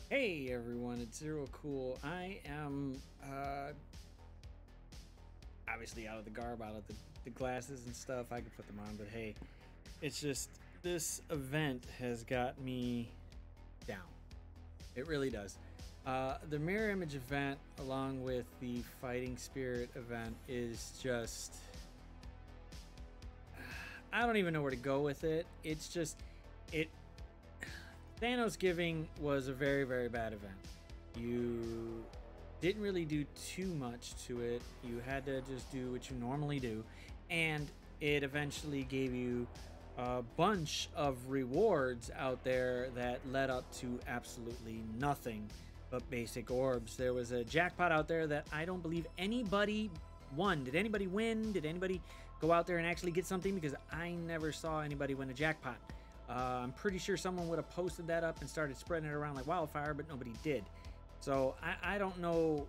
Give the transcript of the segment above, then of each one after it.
Hey everyone, it's Zero Cool. I am obviously out of the garb, out of the glasses and stuff. I can put them on, but hey, it's just this event has got me down. It really does. The mirror image event, along with the fighting spirit event, is just I don't even know where to go with it. It's just it Thanos Giving was a very, very bad event. You didn't really do too much to it. You had to just do what you normally do. And it eventually gave you a bunch of rewards out there that led up to absolutely nothing but basic orbs. There was a jackpot out there that I don't believe anybody won. Did anybody win? Did anybody go out there and actually get something? Because I never saw anybody win a jackpot. I'm pretty sure someone would have posted that up and started spreading it around like wildfire, but nobody did. So I don't know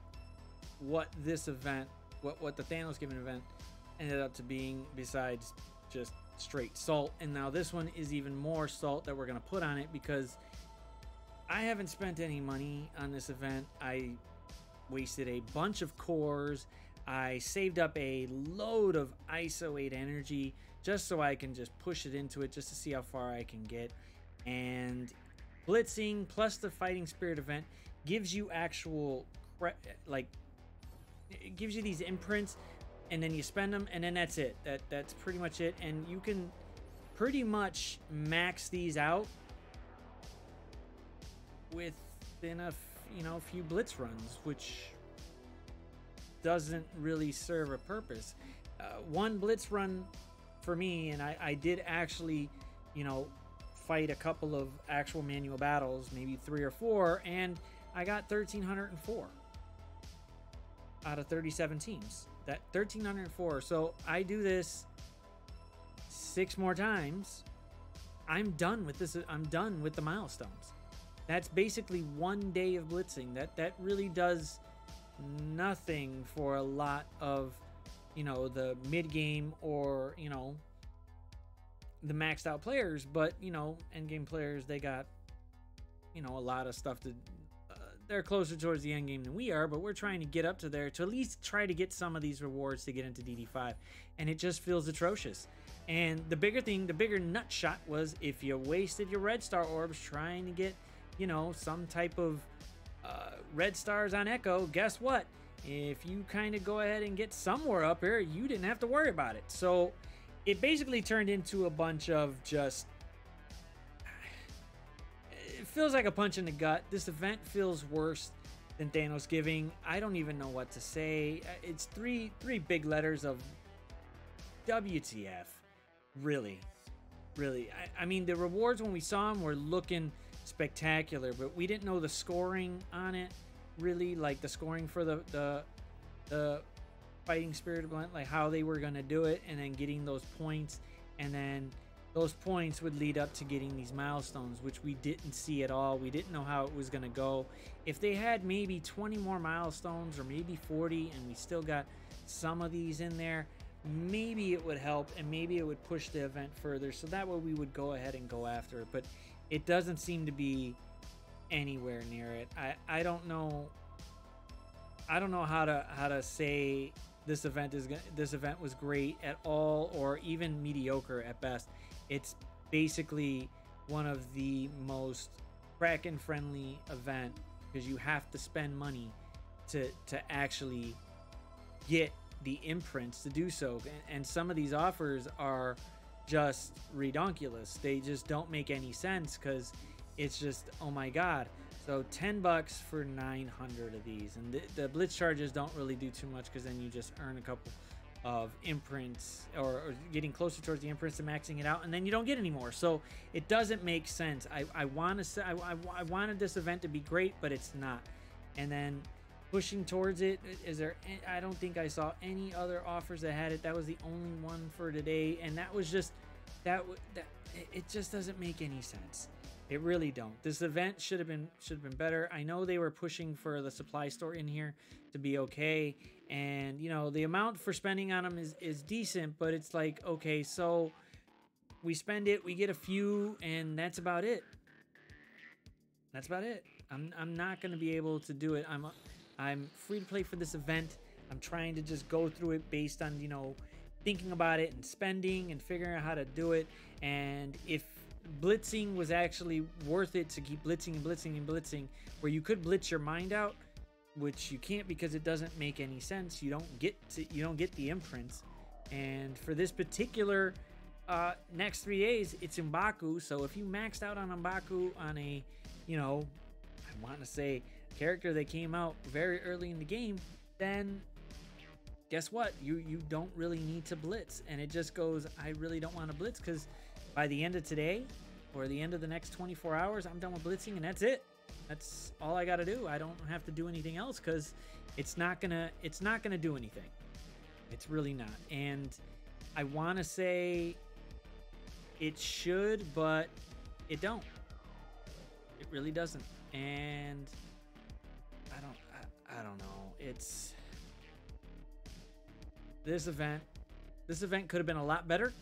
what this event, what the Thanos Giving event ended up to being besides just straight salt. And now this one is even more salt that we're going to put on it because I haven't spent any money on this event. I wasted a bunch of cores. I saved up a load of ISO 8 energy just so I can just push it into it just to see how far I can get. And blitzing plus the fighting spirit event gives you actual, like, it gives you these imprints, and then you spend them, and then that's it. That's pretty much it. And you can pretty much max these out within a few blitz runs, which doesn't really serve a purpose. One blitz run for me, and I did actually, fight a couple of actual manual battles, maybe 3 or 4, and I got 1,304 out of 37 teams. That 1,304. So I do this 6 more times. I'm done with this. I'm done with the milestones. That's basically 1 day of blitzing. That really does nothing for a lot of the mid game or the maxed out players, but end game players, they got a lot of stuff to they're closer towards the end game than we are, but we're trying to get up to there to at least try to get some of these rewards to get into DD5, and it just feels atrocious. And the bigger nut shot was if you wasted your red star orbs trying to get some type of red stars on Echo, guess what? If you kind of go ahead and get somewhere up here, you didn't have to worry about it. So it basically turned into a bunch of just, it feels like a punch in the gut. This event feels worse than Thanos Giving. I don't even know what to say. It's three big letters of WTF. Really. I mean, the rewards when we saw them were looking spectacular, but we didn't know the scoring on it. Really, like the scoring for the fighting spirit event, like how they were gonna do it, and then getting those points, and then those points would lead up to getting these milestones, which we didn't see at all. We didn't know how it was gonna go. If they had maybe 20 more milestones or maybe 40, and we still got some of these in there, maybe it would help, and maybe it would push the event further, so that way we would go ahead and go after it. But it doesn't seem to be anywhere near it. I don't know how to say this event was great at all, or even mediocre at best. It's basically one of the most Kraken friendly event because you have to spend money to actually get the imprints to do so, and some of these offers are just redonkulous. They just don't make any sense because it's just, oh my god. So $10 for 900 of these, and the blitz charges don't really do too much because then you just earn a couple of imprints or getting closer towards the imprints to maxing it out, and then you don't get any more. So it doesn't make sense. I want to say I wanted this event to be great, but it's not. And then pushing towards it, I don't think I saw any other offers that had it. That was the only one for today, and that was just it just doesn't make any sense. It really don't. This event should have been better. I know they were pushing for the supply store in here to be okay, and the amount for spending on them is decent, but it's like, okay, so we spend it, we get a few, and that's about it. That's about it. I'm not gonna be able to do it. I'm free to play for this event. I'm trying to just go through it based on, you know, thinking about it and spending and figuring out how to do it. And if blitzing was actually worth it to keep blitzing and blitzing and blitzing, where you could blitz your mind out, which you can't because it doesn't make any sense. You don't get the imprints. And for this particular next 3 days, it's M'Baku. So if you maxed out on M'Baku on a, you know, I want to say character that came out very early in the game, then guess what? You don't really need to blitz. And it just goes, I really don't want to blitz, because by the end of today or the end of the next 24 hours, I'm done with blitzing, and that's it. That's all I got to do. I don't have to do anything else, because it's not gonna do anything. It's really not. And I want to say it should, but it don't. It really doesn't. And I don't know. It's this event could have been a lot better.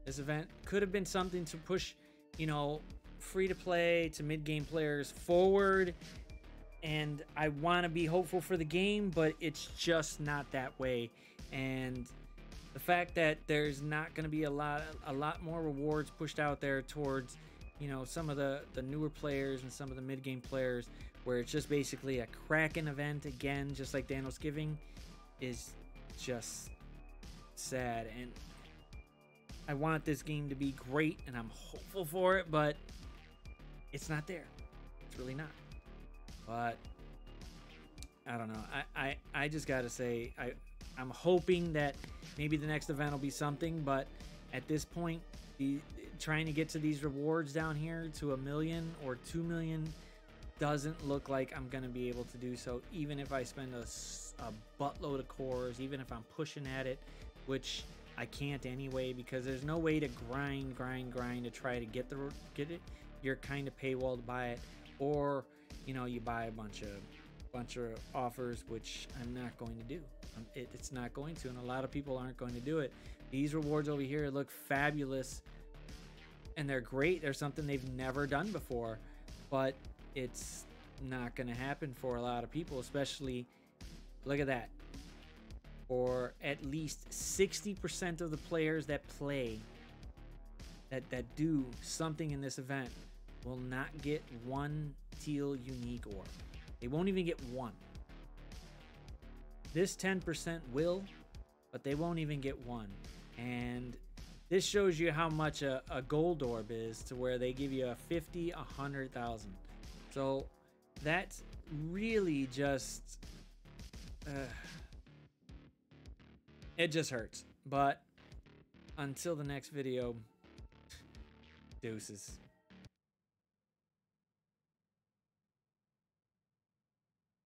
This event could have been something to push, you know, free to play to mid-game players forward. And I want to be hopeful for the game, but it's just not that way. And the fact that there's not going to be a lot more rewards pushed out there towards, you know, some of the newer players and some of the mid-game players, where it's just basically a Kraken event again, just like Thanos Giving, is just sad. And I want this game to be great, and I'm hopeful for it, but it's not there. It's really not. But I don't know. I just gotta say, I'm hoping that maybe the next event will be something, but at this point, trying to get to these rewards down here to 1 million or 2 million doesn't look like I'm gonna be able to do so, even if I spend a buttload of cores, even if I'm pushing at it, which I can't anyway, because there's no way to grind to try to get it. You're kind of paywall to buy it, or you know, you buy a bunch of offers, which I'm not going to do. It's not going to, and a lot of people aren't going to do it. These rewards over here look fabulous, and they're great. They're something they've never done before, but it's not going to happen for a lot of people, especially, look at that. For at least 60% of the players that play, that do something in this event, will not get one teal unique orb. They won't even get one. This 10% will, but they won't even get one. And this shows you how much a gold orb is, to where they give you a 50, 100,000. So that's really just it just hurts. But until the next video, deuces.